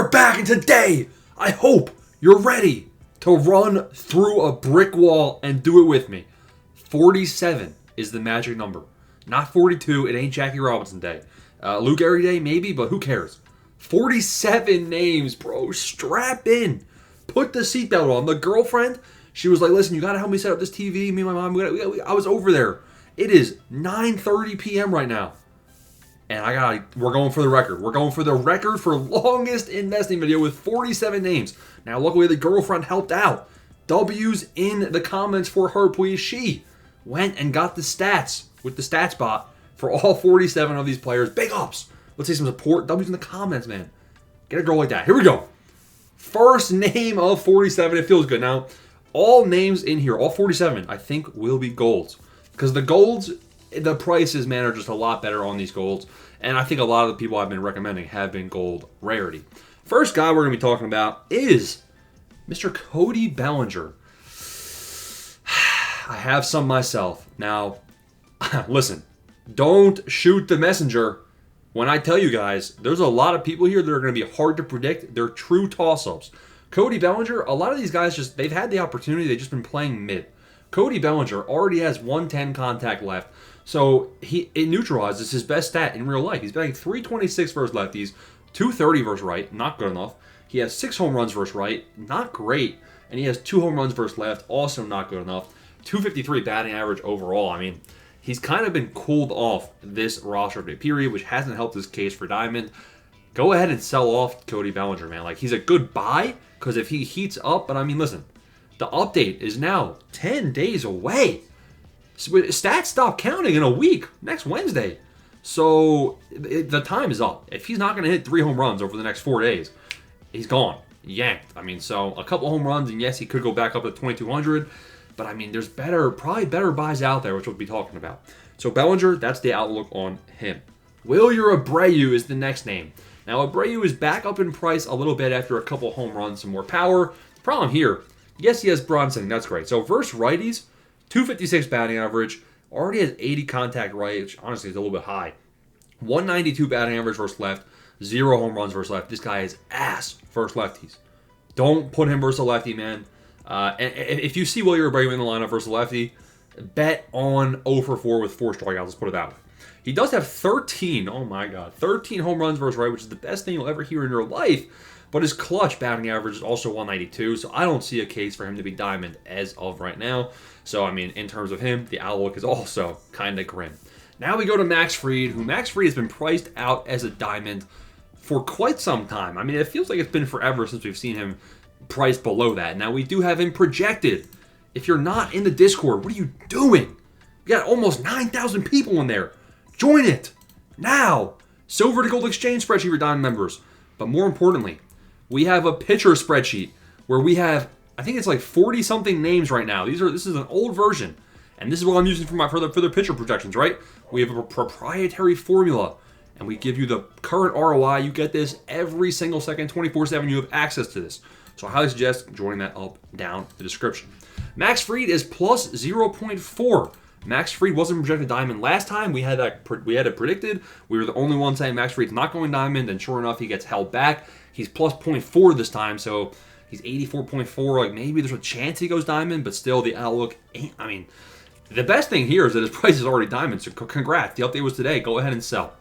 are back, and today, I hope you're ready to run through a brick wall and do it with me. 47 is the magic number. Not 42, it ain't Jackie Robinson Day. Lou Gehrig Day, maybe, but who cares? 47 names, bro. Strap in. Put the seatbelt on. The girlfriend, she was like, listen, you got to help me set up this TV. Me and my mom, I was over there. It is 9:30 p.m. right now. And we're going for the record. We're going for the record for longest investing video with 47 names. Now, luckily, the girlfriend helped out. W's in the comments for her, please. She went and got the stats with the stats bot for all 47 of these players. Big ups. Let's see some support. W's in the comments, man. Get a girl like that. Here we go. First name of 47. It feels good. Now, all names in here, all 47, I think will be golds. Because the golds, the prices, man, are just a lot better on these golds. And I think a lot of the people I've been recommending have been gold rarity. First guy we're going to be talking about is Mr. Cody Bellinger. I have some myself. Now, listen, don't shoot the messenger when I tell you guys, there's a lot of people here that are going to be hard to predict. They're true toss-ups. Cody Bellinger, a lot of these guys they've had the opportunity, they've just been playing mid. Cody Bellinger already has 110 contact left. So it neutralizes his best stat in real life. He's batting 326 versus lefties, 230 versus right, not good enough. He has 6 home runs versus right, not great. And he has 2 home runs versus left, also not good enough. 253 batting average overall. I mean, he's kind of been cooled off this roster period, which hasn't helped his case for Diamond. Go ahead and sell off Cody Bellinger, man. Like, he's a good buy, because if he heats up, but I mean, listen, the update is now 10 days away. Stats stop counting in a week, next Wednesday. So the time is up. If he's not going to hit 3 home runs over the next 4 days, he's gone. Yanked. I mean, so a couple home runs, and yes, he could go back up to 2,200. But I mean, there's probably better buys out there, which we'll be talking about. So Bellinger, that's the outlook on him. Wilyer Abreu is the next name. Now, Abreu is back up in price a little bit after a couple home runs, some more power. The problem here, yes, he has Bronson. That's great. So versus righties, 256 batting average, already has 80 contact right, which honestly is a little bit high. 192 batting average versus left, 0 home runs versus left. This guy is ass versus lefties. Don't put him versus a lefty, man. And if you see Wilyer Abreu in the lineup versus a lefty, bet on 0 for 4 with 4 strikeouts. Let's put it that way. He does have 13 home runs versus right, which is the best thing you'll ever hear in your life. But his clutch batting average is also 192, so I don't see a case for him to be diamond as of right now. So, I mean, in terms of him, the outlook is also kind of grim. Now we go to Max Fried, who Max Fried has been priced out as a diamond for quite some time. I mean, it feels like it's been forever since we've seen him priced below that. Now, we do have him projected. If you're not in the Discord, what are you doing? We got almost 9,000 people in there. Join it now. Silver to gold exchange spreadsheet for diamond members. But more importantly, we have a pitcher spreadsheet where we have, I think it's like 40-something names right now. This is an old version. And this is what I'm using for the pitcher projections, right? We have a proprietary formula. And we give you the current ROI. You get this every single second, 24/7. You have access to this. So I highly suggest joining that up down the description. Max Fried is plus 0.4. Max Fried wasn't projected diamond last time. We had it predicted. We were the only one saying Max Fried's not going diamond, and sure enough, he gets held back. He's plus 0.4 this time, so he's 84.4. Like, maybe there's a chance he goes diamond, but still, the outlook ain't. I mean, the best thing here is that his price is already diamond, so congrats. The update was today. Go ahead and sell.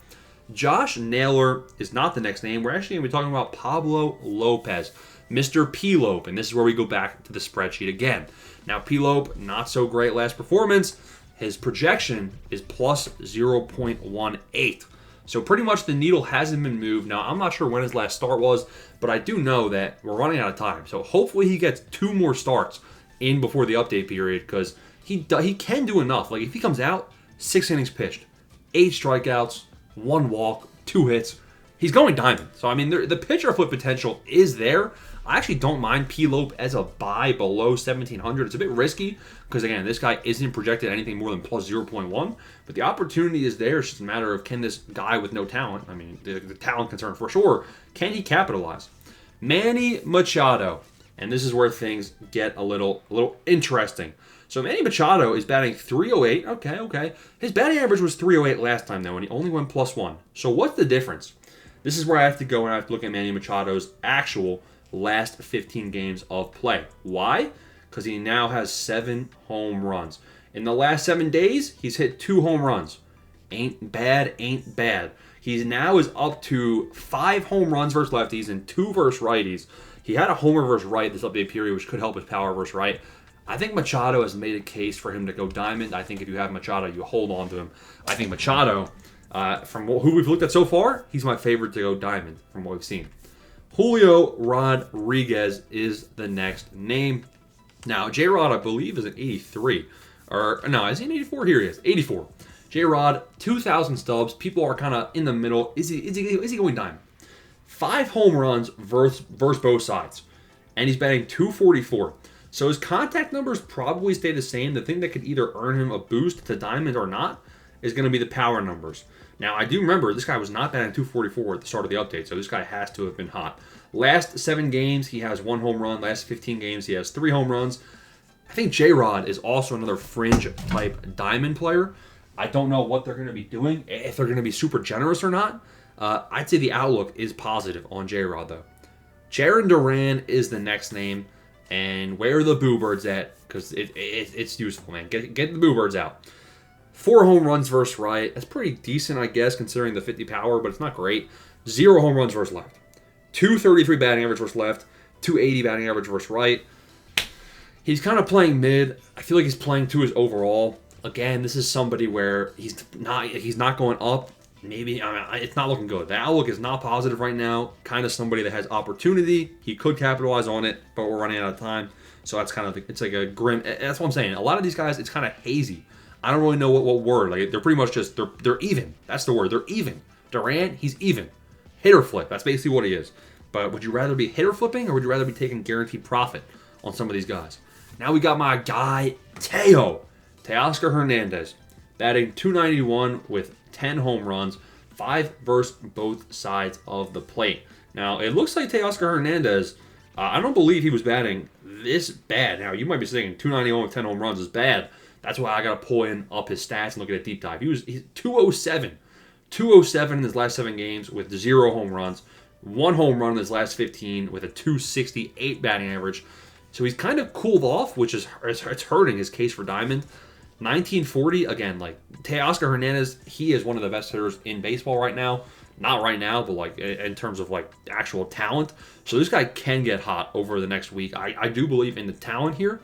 Josh Naylor is not the next name. We're actually going to be talking about Pablo Lopez, Mr. P-Lope, and this is where we go back to the spreadsheet again. Now, P-Lope, not so great last performance. His projection is plus 0.18. So pretty much the needle hasn't been moved. Now, I'm not sure when his last start was, but I do know that we're running out of time. So hopefully he gets 2 more starts in before the update period, because he can do enough. Like, if he comes out, 6 innings pitched, 8 strikeouts, 1 walk, 2 hits, he's going diamond. So, I mean, the pitcher flip potential is there. I actually don't mind P-Lope as a buy below 1,700. It's a bit risky because, again, this guy isn't projected anything more than plus 0.1. But the opportunity is there. It's just a matter of, can this guy with no talent, I mean, the talent concern for sure, can he capitalize? Manny Machado. And this is where things get a little interesting. So Manny Machado is batting 308. Okay. His batting average was 308 last time, though, and he only went plus 1. So what's the difference? This is where I have to go and I have to look at Manny Machado's actual last 15 games of play. Why? Because he now has 7 home runs. In the last 7 days, he's hit 2 home runs. Ain't bad, ain't bad. He now is up to 5 home runs versus lefties and 2 versus righties. He had a homer versus right this update period, which could help his power versus right. I think Machado has made a case for him to go diamond. I think if you have Machado, you hold on to him. I think Machado, from who we've looked at so far, he's my favorite to go diamond from what we've seen. Julio Rodriguez is the next name. Now, J-Rod, I believe, is an 83. Or, no, is he an 84? Here he is, 84. J-Rod, 2,000 stubs. People are kind of in the middle. Is he going diamond? 5 home runs versus both sides. And he's batting .244. So his contact numbers probably stay the same. The thing that could either earn him a boost to diamond or not is going to be the power numbers. Now, I do remember this guy was not batting .244 at the start of the update, so this guy has to have been hot. Last 7 games, he has 1 home run. Last 15 games, he has 3 home runs. I think J-Rod is also another fringe-type diamond player. I don't know what they're going to be doing, if they're going to be super generous or not. I'd say the outlook is positive on J-Rod, though. Jaron Duran is the next name. And where are the Boo Birds at? Because it's useful, man. Get the Boo Birds out. 4 home runs versus right. That's pretty decent, I guess, considering the 50 power, but it's not great. 0 home runs versus left. 233 batting average versus left. 280 batting average versus right. He's kind of playing mid. I feel like he's playing to his overall. Again, this is somebody where he's not going up. Maybe, it's not looking good. The outlook is not positive right now. Kind of somebody that has opportunity. He could capitalize on it, but we're running out of time. So that's kind of, it's like a grim, that's what I'm saying. A lot of these guys, it's kind of hazy. I don't really know what word. Like, they're pretty much just, they're even. That's the word. They're even. Durant, he's even. Hitter flip. That's basically what he is. But would you rather be hitter flipping or would you rather be taking guaranteed profit on some of these guys? Now we got my guy, Teoscar Hernandez, batting .291 with 10 home runs, 5 versus both sides of the plate. Now, it looks like Teoscar Hernandez, I don't believe he was batting this bad. Now, you might be saying .291 with 10 home runs is bad. That's why I got to pull in up his stats and look at a deep dive. He's 207. 207 in his last 7 games with 0 home runs. 1 home run in his last 15 with a .268 batting average. So he's kind of cooled off, which is it's hurting his case for diamond. 1940, again, like Teoscar Hernandez, he is one of the best hitters in baseball right now. Not right now, but like in terms of like actual talent. So this guy can get hot over the next week. I do believe in the talent here.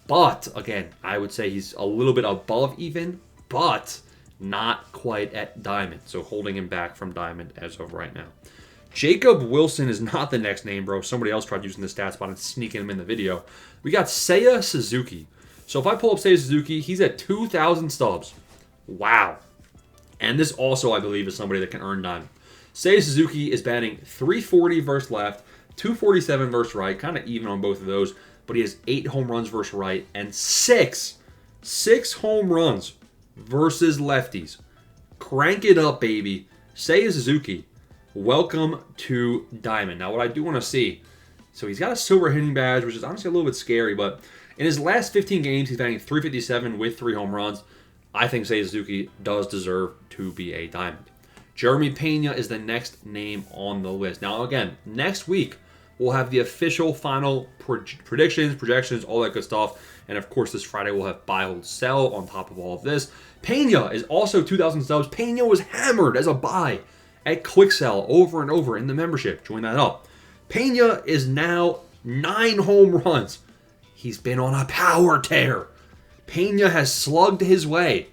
But again, I would say he's a little bit above even, but not quite at diamond. So holding him back from diamond as of right now. Jacob Wilson is not the next name, bro. Somebody else tried using the stat spot and sneaking him in the video. We got Seiya Suzuki. So if I pull up Seiya Suzuki, he's at 2,000 stubs. Wow. And this also, I believe, is somebody that can earn diamond. Seiya Suzuki is batting .340 versus left, .247 versus right, kind of even on both of those. But he has 8 home runs versus right and 6 home runs versus lefties. Crank it up, baby. Seiya Suzuki, welcome to diamond. Now, what I do want to see, so he's got a silver hitting badge, which is honestly a little bit scary, but in his last 15 games, he's batting .357 with 3 home runs. I think Seiya Suzuki does deserve to be a diamond. Jeremy Pena is the next name on the list. Now, again, next week, we'll have the official final predictions, projections, all that good stuff. And, of course, this Friday, we'll have buy, hold, sell on top of all of this. Pena is also 2,000 subs. Pena was hammered as a buy at Quick Sell over and over in the membership. Join that up. Pena is now 9 home runs. He's been on a power tear. Pena has slugged his way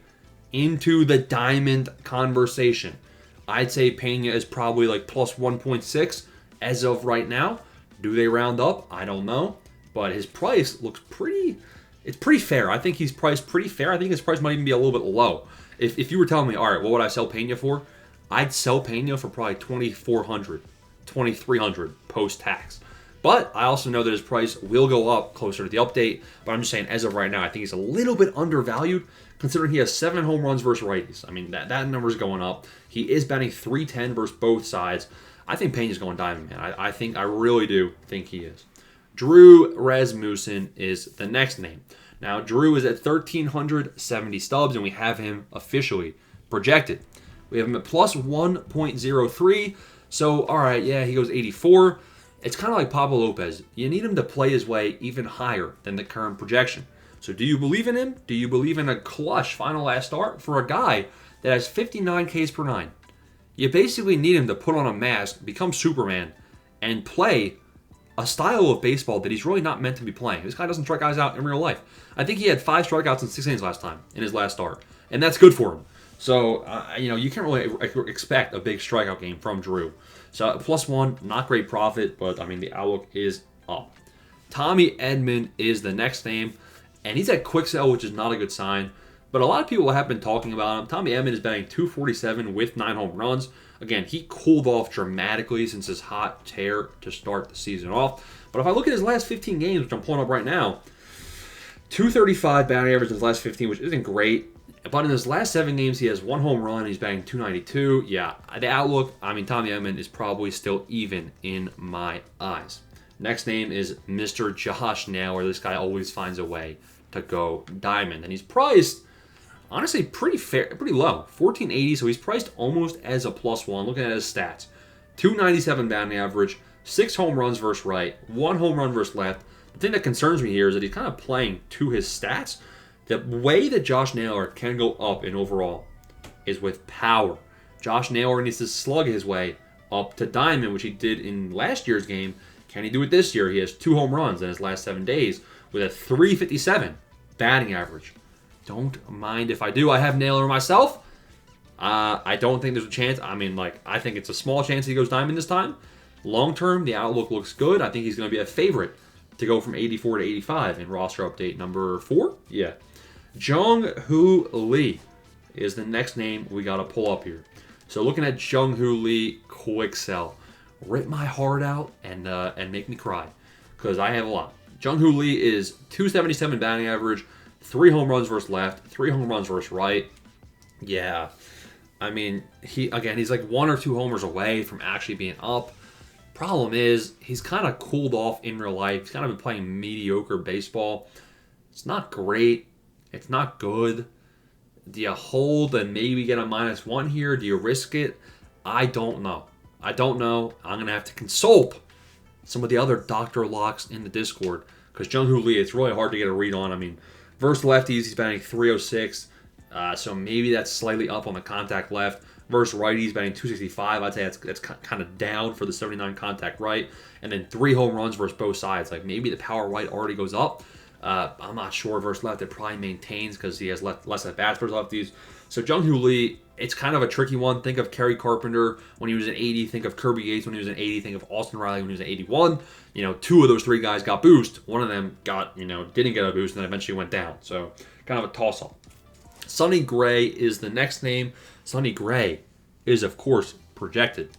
into the diamond conversation. I'd say Pena is probably like plus 1.6 as of right now. Do they round up? I don't know. But his price looks it's pretty fair. I think he's priced pretty fair. I think his price might even be a little bit low. If you were telling me, all right, what would I sell Pena for? I'd sell Pena for probably $2,400, $2,300 post-tax. But I also know that his price will go up closer to the update. But I'm just saying, as of right now, I think he's a little bit undervalued, considering he has 7 home runs versus righties. I mean, that number's going up. He is batting .310 versus both sides. I think Pena's going diamond, man. I really do think he is. Drew Rasmussen is the next name. Now, Drew is at 1,370 stubs, and we have him officially projected. We have him at plus 1.03. So, all right, yeah, he goes 84. It's kind of like Pablo Lopez. You need him to play his way even higher than the current projection. So do you believe in him? Do you believe in a clutch final last start for a guy that has 59 Ks per nine? You basically need him to put on a mask, become Superman, and play a style of baseball that he's really not meant to be playing. This guy doesn't strike guys out in real life. I think he had 5 strikeouts in 6 innings last time in his last start, and that's good for him. So, you can't really expect a big strikeout game from Drew. So, +1, not great profit, but, the outlook is up. Tommy Edman is the next name, and he's at quick sell, which is not a good sign. But a lot of people have been talking about him. Tommy Edman is batting .247 with 9 home runs. Again, he cooled off dramatically since his hot tear to start the season off. But if I look at his last 15 games, which I'm pulling up right now, .235 batting average in his last 15, which isn't great. But in his last 7 games, he has 1 home run. He's batting .292. Yeah, the outlook, Tommy Edman is probably still even in my eyes. Next name is Mr. Josh Naylor. This guy always finds a way to go diamond. And he's priced, honestly, pretty low. 1480, so he's priced almost as a +1. Looking at his stats. .297 batting average, 6 home runs versus right, 1 home run versus left. The thing that concerns me here is that he's kind of playing to his stats. The way that Josh Naylor can go up in overall is with power. Josh Naylor needs to slug his way up to diamond, which he did in last year's game. Can he do it this year? He has 2 home runs in his last 7 days with a .357 batting average. Don't mind if I do. I have Naylor myself. I don't think there's a chance. I think it's a small chance he goes diamond this time. Long term, the outlook looks good. I think he's going to be a favorite to go from 84 to 85 in roster update number 4. Yeah. Jung-Hoo Lee is the next name we got to pull up here. So looking at Jung-Hoo Lee, quick sell. Rip my heart out and make me cry because I have a lot. Jung-Hoo Lee is .277 batting average, 3 home runs versus left, 3 home runs versus right. Yeah. He's like 1 or 2 homers away from actually being up. Problem is, he's kind of cooled off in real life. He's kind of been playing mediocre baseball. It's not great. It's not good. Do you hold and maybe get a -1 here? Do you risk it? I don't know. I'm going to have to consult some of the other Dr. Locks in the Discord because Jung-Hoo Lee, it's really hard to get a read on. Versus lefties, he's batting .306, so maybe that's slightly up on the contact left. Versus righties, batting .265. I'd say that's kind of down for the 79 contact right. And then 3 home runs versus both sides. Like maybe the power right already goes up. I'm not sure. Versus left, it probably maintains because he has less at bats versus lefties. So Jung-Hoo Lee, it's kind of a tricky one. Think of Kerry Carpenter when he was an 80. Think of Kirby Yates when he was an 80. Think of Austin Riley when he was an 81. 2 of those 3 guys got boost. One of them didn't get a boost and then eventually went down. So kind of a toss-up. Sonny Gray is the next name. Sonny Gray is, of course, projected.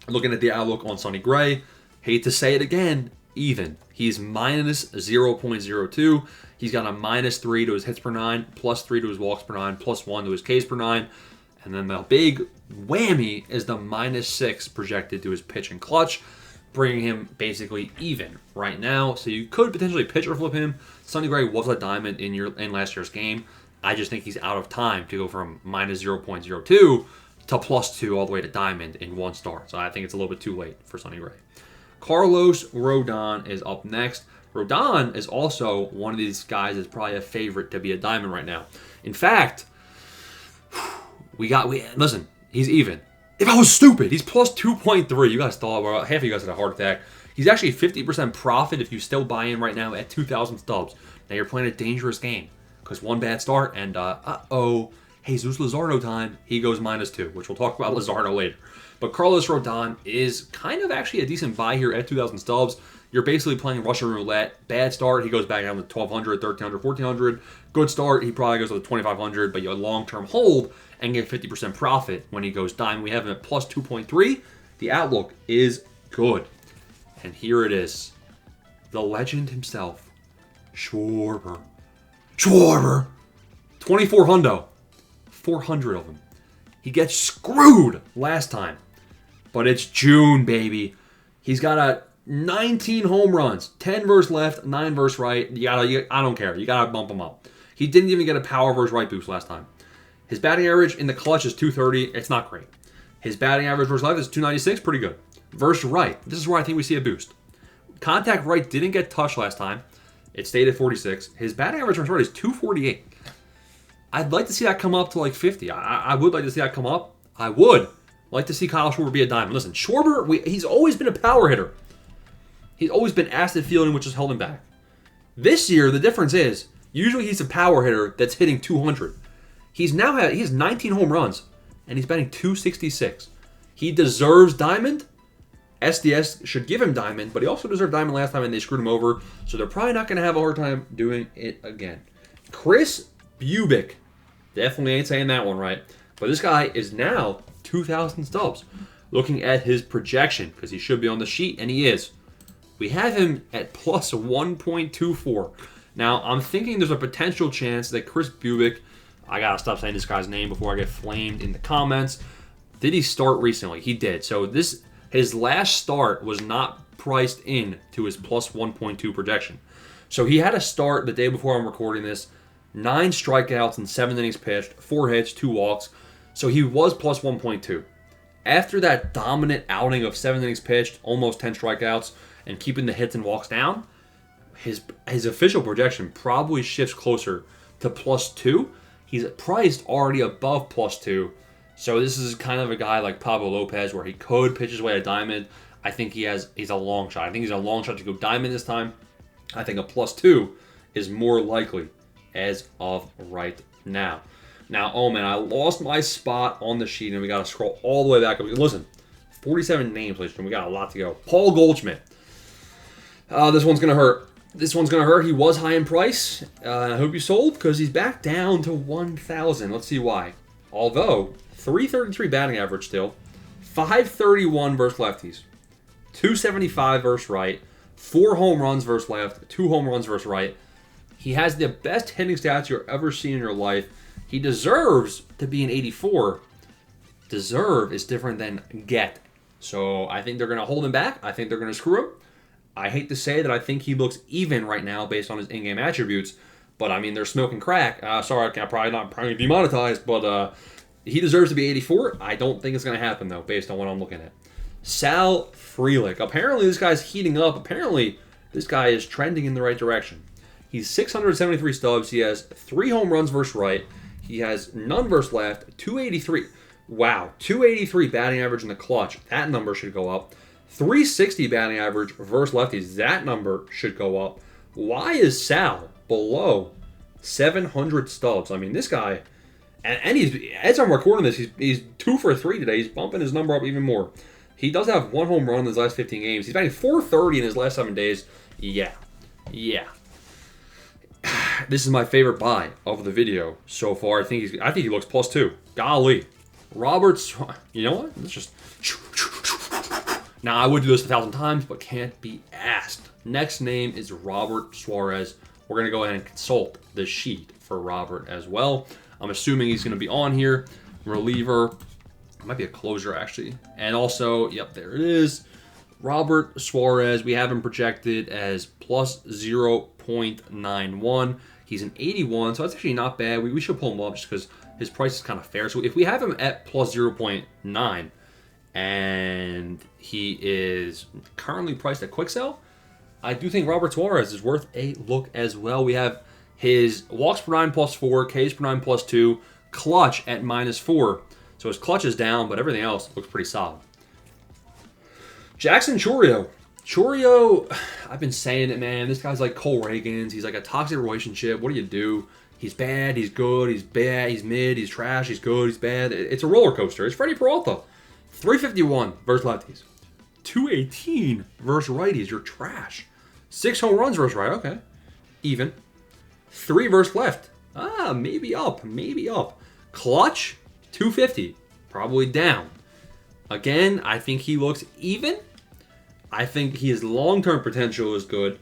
Looking at the outlook on Sonny Gray, hate to say it again, even. He's -0.02. He's got a -3 to his hits per 9, +3 to his walks per 9, +1 to his Ks per 9. And then the big whammy is the -6 projected to his pitch and clutch, bringing him basically even right now. So you could potentially pitch or flip him. Sonny Gray was a diamond in last year's game. I just think he's out of time to go from -0.02 to +2 all the way to diamond in 1 start. So I think it's a little bit too late for Sonny Gray. Carlos Rodon is up next. Rodon is also one of these guys that's probably a favorite to be a diamond right now. In fact, listen, he's even. If I was stupid, he's +2.3. You guys thought, well, half of you guys had a heart attack. He's actually 50% profit if you still buy in right now at 2,000 stubs. Now you're playing a dangerous game because 1 bad start and Jesus Luzardo time, he goes -2, which we'll talk about Luzardo later. But Carlos Rodon is kind of actually a decent buy here at 2,000 stubs. You're basically playing Russian roulette. Bad start, he goes back down to 1,200, 1,300, 1,400. Good start, he probably goes to 2,500, but you long-term hold and get 50% profit when he goes diamond. We have him at +2.3. The outlook is good. And here it is. The legend himself, Schwarber. 24 hundo. 400 of them. He gets screwed last time. But it's June, baby. He's got a 19 home runs. 10 versus left, 9 versus right. I don't care. You got to bump him up. He didn't even get a power versus right boost last time. His batting average in the clutch is 230. It's not great. His batting average versus left is 296. Pretty good. Versus right, this is where I think we see a boost. Contact right didn't get touched last time. It stayed at 46. His batting average versus right is 248. I'd like to see that come up to like 50. I would like to see that come up. I would like to see Kyle Schwarber be a diamond. Listen, Schwarber, he's always been a power hitter. He's always been acid fielding, which has held him back. This year, the difference is, usually he's a power hitter that's hitting 200. He has 19 home runs, and he's batting 266. He deserves diamond. SDS should give him diamond, but he also deserved diamond last time, and they screwed him over, so they're probably not going to have a hard time doing it again. Chris Bubic. Definitely ain't saying that one right. But this guy is now 2,000 stubs. Looking at his projection, because he should be on the sheet, and he is. We have him at plus 1.24. Now, I'm thinking there's a potential chance that Chris Bubic, I got to stop saying this guy's name before I get flamed in the comments. Did he start recently? He did. So his last start was not priced in to his plus 1.2 projection. So he had a start the day before I'm recording this. 9 strikeouts and 7 innings pitched, 4 hits, 2 walks. So he was plus 1.2. After that dominant outing of 7 innings pitched, almost 10 strikeouts, and keeping the hits and walks down, his official projection probably shifts closer to plus 2. He's priced already above plus 2. So this is kind of a guy like Pablo Lopez where he could pitch his way to diamond. I think he's a long shot. I think he's a long shot to go diamond this time. I think a plus 2 is more likely as of right now. Now, oh man, I lost my spot on the sheet, and we got to scroll all the way back up. Listen, 47 names, ladies, and we got a lot to go. Paul Goldschmidt. This one's going to hurt. This one's going to hurt. He was high in price. I hope you sold, because he's back down to 1,000. Let's see why. Although, 333 batting average still, 531 versus lefties, 275 versus right, 4 home runs versus left, 2 home runs versus right. He has the best hitting stats you'll ever see in your life. He deserves to be an 84. Deserve is different than get. So I think they're going to hold him back. I think they're going to screw him. I hate to say that I think he looks even right now based on his in-game attributes. But, I mean, they're smoking crack. Sorry, I'm probably demonetized, but he deserves to be 84. I don't think it's going to happen, though, based on what I'm looking at. Sal Frelick. Apparently, this guy's heating up. Apparently, this guy is trending in the right direction. He's 673 stubs. He has 3 home runs versus right. He has none versus left. 283. Wow. 283 batting average in the clutch. That number should go up. 360 batting average versus lefties. That number should go up. Why is Sal below 700 stubs? I mean, this guy, and he's, as I'm recording this, he's 2 for 3 today. He's bumping his number up even more. He does have 1 home run in his last 15 games. He's batting .430 in his last 7 days. Yeah. This is my favorite buy of the video so far. I think he looks plus 2. Golly. Roberts, you know what? Let's just. Now, I would do this 1,000 times, but can't be asked. Next name is Robert Suarez. We're going to go ahead and consult the sheet for Robert as well. I'm assuming he's going to be on here. Reliever. Might be a closer, actually. And also, yep, there it is. Robert Suarez, we have him projected as plus 0.91. He's an 81, so that's actually not bad. We should pull him up just because his price is kind of fair. So if we have him at plus 0.9 and he is currently priced at quick sell, I do think Robert Suarez is worth a look as well. We have his walks per 9 plus 4, Ks per 9 plus 2, clutch at minus 4. So his clutch is down, but everything else looks pretty solid. Jackson Chourio. Chourio, I've been saying it, man. This guy's like Cole Reagans. He's like a toxic relationship. What do you do? He's bad, he's good, he's bad, he's mid, he's trash, he's good, he's bad. It's a roller coaster. It's Freddie Peralta. 351 versus lefties. 218 versus righties. You're trash. 6 home runs versus right. Okay. Even. 3 versus left. Maybe up. Clutch, 250. Probably down. Again, I think he looks even. I think his long-term potential is good,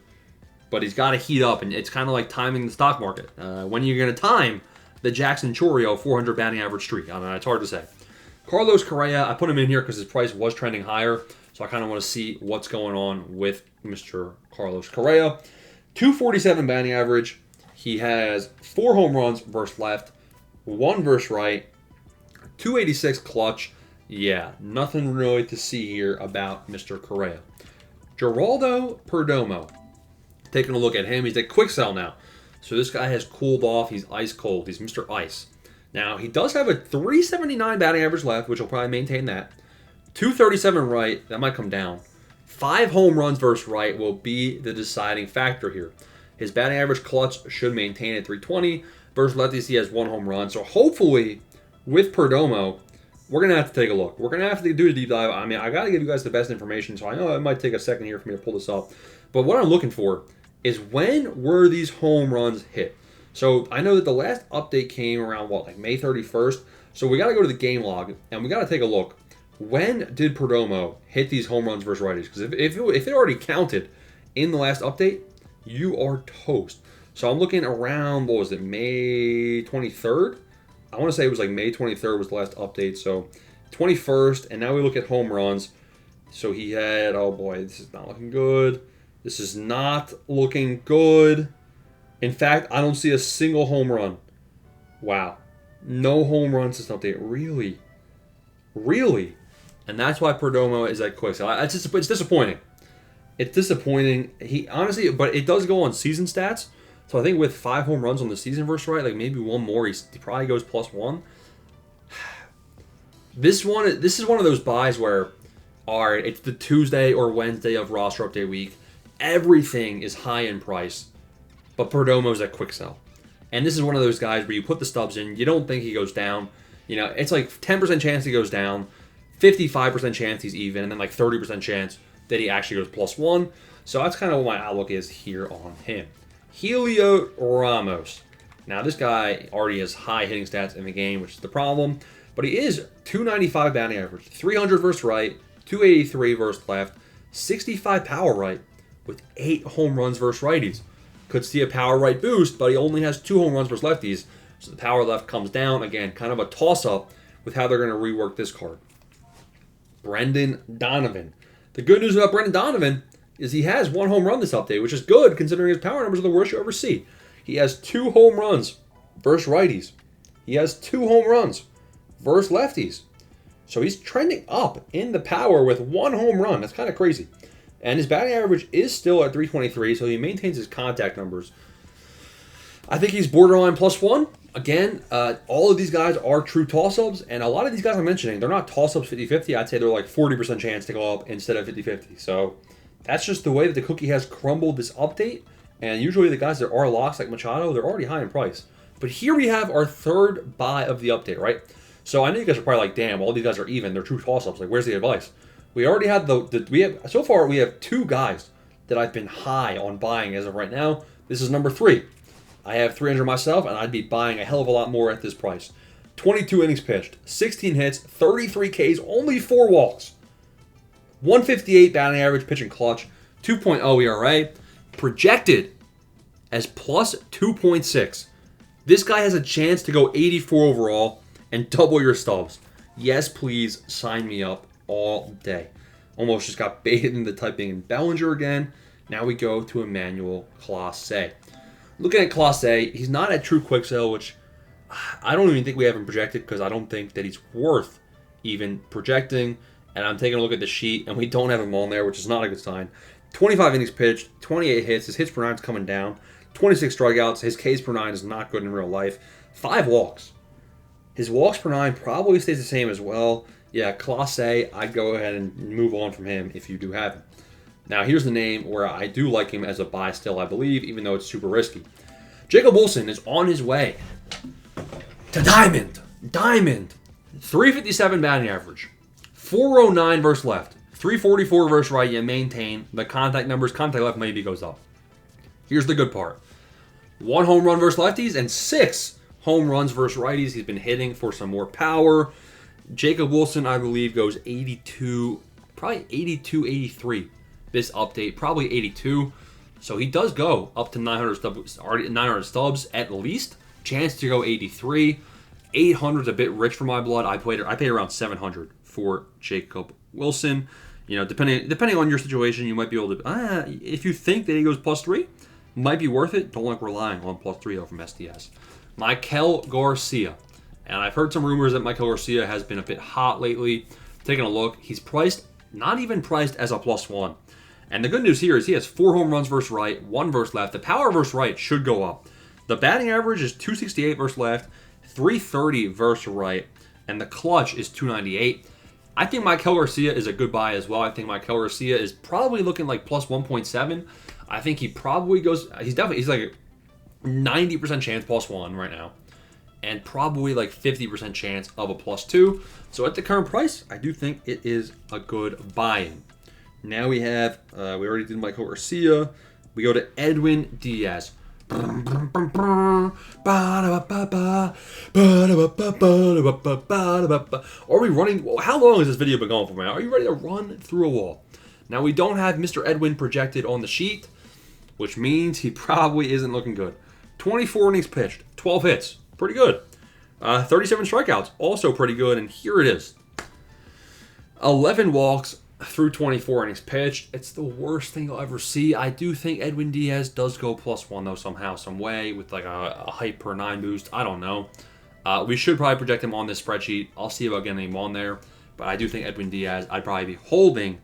but he's got to heat up, and it's kind of like timing the stock market. When are you going to time the Jackson Chourio 400 batting average streak? I don't know. It's hard to say. Carlos Correa, I put him in here because his price was trending higher, so I kind of want to see what's going on with Mr. Carlos Correa. 247 batting average. He has 4 home runs versus left, 1 versus right, 286 clutch. Yeah, nothing really to see here about Mr. Correa. Geraldo Perdomo. Taking a look at him, he's at quick sell now. So this guy has cooled off. He's ice cold. He's Mr. Ice. Now, he does have a 379 batting average left, which will probably maintain that. 237 right. That might come down. 5 home runs versus right will be the deciding factor here. His batting average clutch should maintain at 320. Versus lefties, he has 1 home run. So hopefully, with Perdomo, we're going to have to take a look. We're going to have to do a deep dive. I mean, I got to give you guys the best information, so I know it might take a second here for me to pull this up. But what I'm looking for is when were these home runs hit? So I know that the last update came around, like May 31st. So we got to go to the game log, and we got to take a look. When did Perdomo hit these home runs versus righties? Because if it already counted in the last update, you are toast. So I'm looking around, what was it, May 23rd? I want to say it was like May 23rd was the last update. So 21st, and now we look at home runs. So he had, oh boy, this is not looking good. This is not looking good. In fact, I don't see a single home run. Wow. No home runs this update. Really? Really? And that's why Perdomo is at quick sell. It's disappointing. It's disappointing. He honestly, but it does go on season stats. So I think with 5 home runs on the season versus right, like maybe 1 more, he probably goes +1. This is one of those buys where, all right, it's the Tuesday or Wednesday of roster update week. Everything is high in price, but Perdomo's at quick sell. And this is one of those guys where you put the stubs in, you don't think he goes down. You know, it's like 10% chance he goes down, 55% chance he's even, and then like 30% chance that he actually goes +1. So that's kind of what my outlook is here on him. Helio Ramos. Now, this guy already has high hitting stats in the game, which is the problem. But he is 295 batting average, 300 versus right, 283 versus left, 65 power right, with 8 home runs versus righties. Could see a power right boost, but he only has 2 home runs versus lefties. So the power left comes down. Again, kind of a toss-up with how they're going to rework this card. Brendan Donovan. The good news about Brendan Donovan is he has 1 home run this update, which is good considering his power numbers are the worst you ever see. He has 2 home runs versus righties. He has 2 home runs versus lefties. So he's trending up in the power with 1 home run. That's kind of crazy. And his batting average is still at 323, so he maintains his contact numbers. I think he's borderline +1. Again, all of these guys are true toss-ups, and a lot of these guys I'm mentioning, they're not toss-ups 50-50. I'd say they're like 40% chance to go up instead of 50-50. So that's just the way that the cookie has crumbled this update. And usually the guys that are locks like Machado, they're already high in price. But here we have our third buy of the update, right? So I know you guys are probably like, damn, all these guys are even. They're true toss-ups. Like, where's the advice? We already had so far we have 2 guys that I've been high on buying as of right now. This is number 3. I have 300 myself, and I'd be buying a hell of a lot more at this price. 22 innings pitched, 16 hits, 33 Ks, only 4 walks. 158 batting average, pitching clutch, 2.0 ERA, projected as +2.6. This guy has a chance to go 84 overall and double your stubs. Yes, please sign me up all day. Almost just got baited into typing in Bellinger again. Now we go to Emmanuel Clase. Looking at Clase, he's not at true quick sale, which I don't even think we have him projected because I don't think that he's worth even projecting. And I'm taking a look at the sheet, and we don't have him on there, which is not a good sign. 25 innings pitched, 28 hits. His hits per 9 is coming down. 26 strikeouts. His Ks per 9 is not good in real life. 5 walks. His walks per 9 probably stays the same as well. Yeah, Clase, I'd go ahead and move on from him if you do have him. Now, here's the name where I do like him as a buy still, I believe, even though it's super risky. Jacob Wilson is on his way to Diamond. 357 batting average. 409 versus left. 344 versus right. You maintain the contact numbers. Contact left maybe goes up. Here's the good part. 1 home run versus lefties and 6 home runs versus righties. He's been hitting for some more power. Jacob Wilson, I believe, goes 82, probably 82, 83. This update, probably 82. So he does go up to 900 stubs at least. Chance to go 83. 800 is a bit rich for my blood. I paid around 700 for Jacob Wilson. You know, depending on your situation, you might be able to. If you think that he goes +3, might be worth it. Don't like relying on +3 from SDS. Michael Garcia. And I've heard some rumors that Michael Garcia has been a bit hot lately. Taking a look, he's not even priced as a +1. And the good news here is he has 4 home runs versus right, 1 versus left. The power versus right should go up. The batting average is 268 versus left, 330 versus right, and the clutch is 298. I think Michael Garcia is a good buy as well. I think Michael Garcia is probably looking like +1.7. I think he probably goes, he's like a 90% chance +1 right now. And probably like 50% chance of a +2. So at the current price, I do think it is a good buy-in. Now we have, we already did Michael Garcia. We go to Edwin Diaz. Are we running? How long has this video been going for, man? Are you ready to run through a wall? Now, we don't have Mr. Edwin projected on the sheet, which means he probably isn't looking good. 24 innings pitched, 12 hits. Pretty good. 37 strikeouts, also pretty good. And here it is. 11 walks through 24 innings pitched. It's the worst thing you'll ever see. I do think Edwin Diaz does go +1, though, somehow, some way, with like a hype per 9 boost. I don't know. We should probably project him on this spreadsheet. I'll see about getting him on there. But I do think Edwin Diaz, I'd probably be holding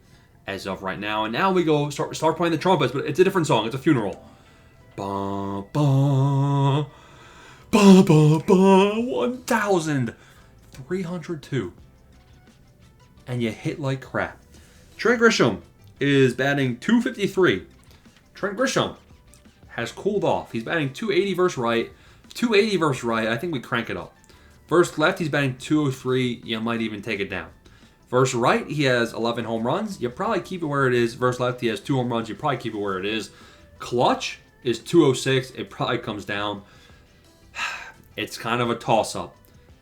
as of right now. And now we go start playing the trumpets, but it's a different song. It's a funeral. Ba, ba, ba, ba, ba, 1,302. And you hit like crap. Trent Grisham is batting .253. Trent Grisham has cooled off. He's batting .280 versus right. 280 versus right. I think we crank it up. Versus left, he's batting .203. You might even take it down. Versus right, he has 11 home runs. You probably keep it where it is. Versus left, he has 2 home runs. You probably keep it where it is. Clutch is .206. It probably comes down. It's kind of a toss-up.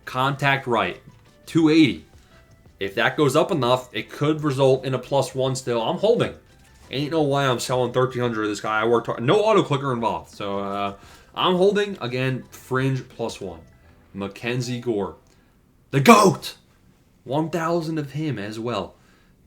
Contact right, .280. If that goes up enough, it could result in a +1 still. I'm holding. Ain't no way I'm selling 1,300 of this guy. I worked hard. No auto clicker involved. So I'm holding. Again, fringe +1. Mackenzie Gore. The GOAT! 1,000 of him as well.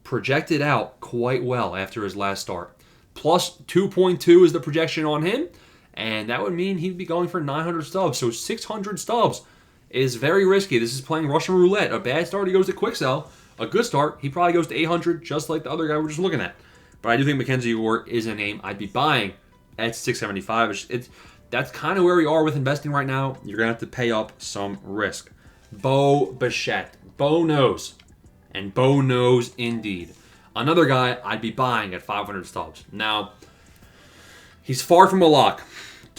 Projected out quite well after his last start. +2.2 is the projection on him. And that would mean he'd be going for 900 stubs. So 600 stubs is very risky. This is playing Russian roulette. A bad start, he goes to quick sell. A good start, he probably goes to 800, just like the other guy we're just looking at. But I do think Mackenzie Gore is a name I'd be buying at 675. That's kind of where we are with investing right now. You're going to have to pay up some risk. Bo Bichette. Bo knows. And Bo knows indeed. Another guy I'd be buying at 500 stubs. Now, he's far from a lock.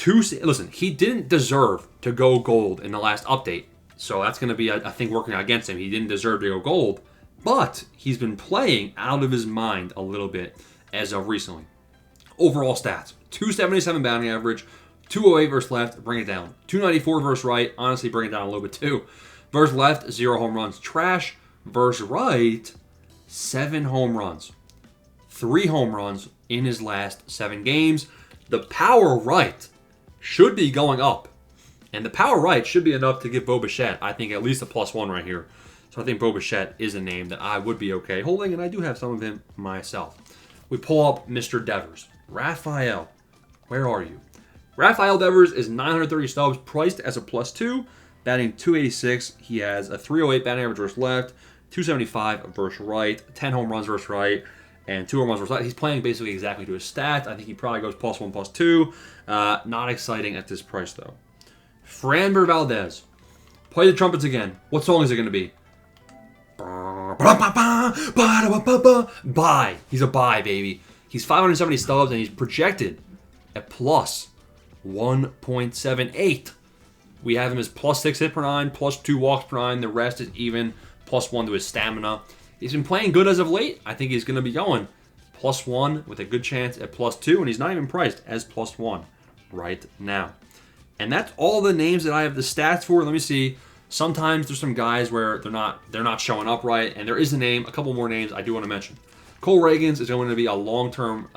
Listen, he didn't deserve to go gold in the last update. So that's going to be, I think, working against him. He didn't deserve to go gold. But he's been playing out of his mind a little bit as of recently. Overall stats. 277 batting average. 208 versus left. Bring it down. 294 versus right. Honestly, bring it down a little bit too. Versus left, 0 home runs. Trash. Versus right, 7 home runs. 3 home runs in his last 7 games. The power right should be going up. And the power right should be enough to give Bo Bichette, I think, at least a +1 right here. So I think Bo Bichette is a name that I would be okay holding, and I do have some of him myself. We pull up Mr. Devers. Rafael, where are you? Rafael Devers is 930 stubs, priced as a +2, batting .286. He has a 308 batting average versus left, 275 versus right, 10 home runs versus right, and 2 home runs versus left. He's playing basically exactly to his stats. I think he probably goes +1, +2. Not exciting at this price, though. Framber Valdez. Play the trumpets again. What song is it going to be? Buy. He's a buy, baby. He's 570 stubs, and he's projected at +1.78. We have him as +6 hit per 9, +2 walks per 9. The rest is even, +1 to his stamina. He's been playing good as of late. I think he's going to be going +1 with a good chance at +2, and he's not even priced as +1 right now. And that's all the names that I have the stats for. Let me see. Sometimes there's some guys where they're not showing up right, and there is a name, a couple more names I do want to mention. Cole Reagans is going to be a long-term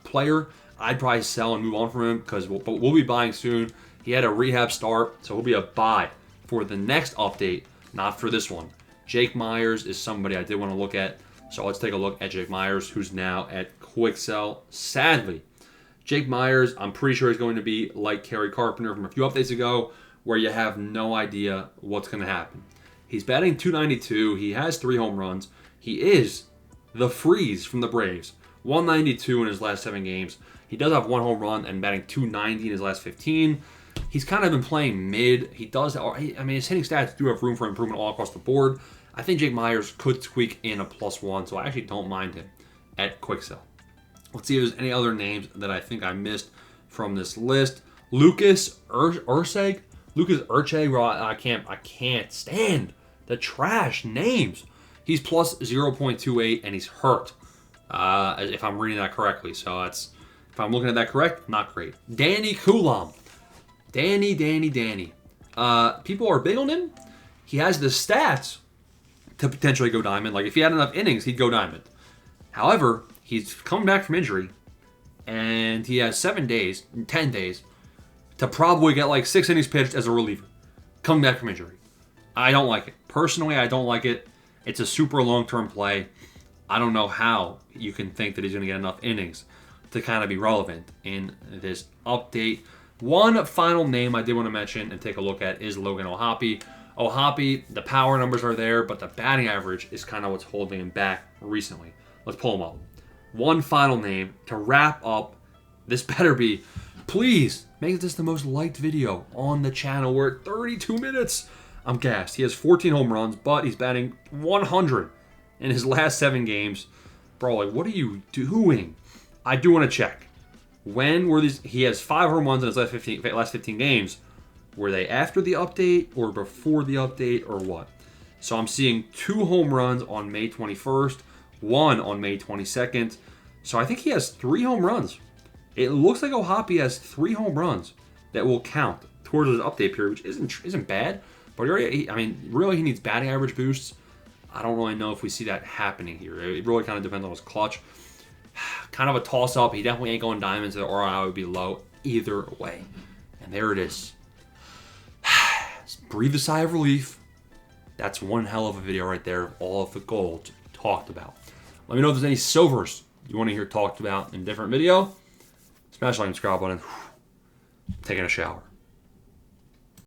player. I'd probably sell and move on from him because we'll be buying soon. He had a rehab start, so he'll be a buy for the next update, not for this one. Jake Myers is somebody I did want to look at, so let's take a look at Jake Myers, who's now at quick sell. Sadly, Jake Myers, I'm pretty sure he's going to be like Kerry Carpenter from a few updates ago, where you have no idea what's going to happen. He's batting .292. He has 3 home runs. He is the freeze from the Braves. 192 in his last 7 games. He does have 1 home run and batting .290 in his last 15. He's kind of been playing mid. He does. I mean, his hitting stats do have room for improvement all across the board. I think Jake Myers could squeak in a +1, so I actually don't mind him at quick sell. Let's see if there's any other names that I think I missed from this list. Lucas Urseg. Lucas Urche. Well, I can't stand the trash names. He's +0.28 and he's hurt. If I'm reading that correctly. So that's, if I'm looking at that correct, not great. Danny Coulomb. Danny. People are big on him. He has the stats to potentially go diamond. Like if he had enough innings, he'd go diamond. However, he's coming back from injury, and he has 10 days to probably get like 6 innings pitched as a reliever, coming back from injury. I don't like it. Personally, I don't like it. It's a super long-term play. I don't know how you can think that he's going to get enough innings to kind of be relevant in this update. One final name I did want to mention and take a look at is Logan O'Hoppe. O'Hoppe, the power numbers are there, but the batting average is kind of what's holding him back recently. Let's pull him up. One final name to wrap up. This better be, please, make this the most liked video on the channel. We're at 32 minutes. I'm gassed. He has 14 home runs, but he's batting 100 in his last 7 games. Bro, like, what are you doing? I do want to check. When were these? He has 5 home runs in his last 15 games. Were they after the update or before the update or what? So I'm seeing 2 home runs on May 21st, 1 on May 22nd. So I think he has 3 home runs. It looks like O'Hoppe has 3 home runs that will count towards his update period, which isn't bad. But really he needs batting average boosts. I don't really know if we see that happening here. It really kind of depends on his clutch. Kind of a toss-up. He definitely ain't going diamonds. The ROI would be low either way. And there it is. Breathe a sigh of relief. That's one hell of a video right there of all of the gold talked about. Let me know if there's any silvers you want to hear talked about in a different video. Smash the like and subscribe button. Taking a shower.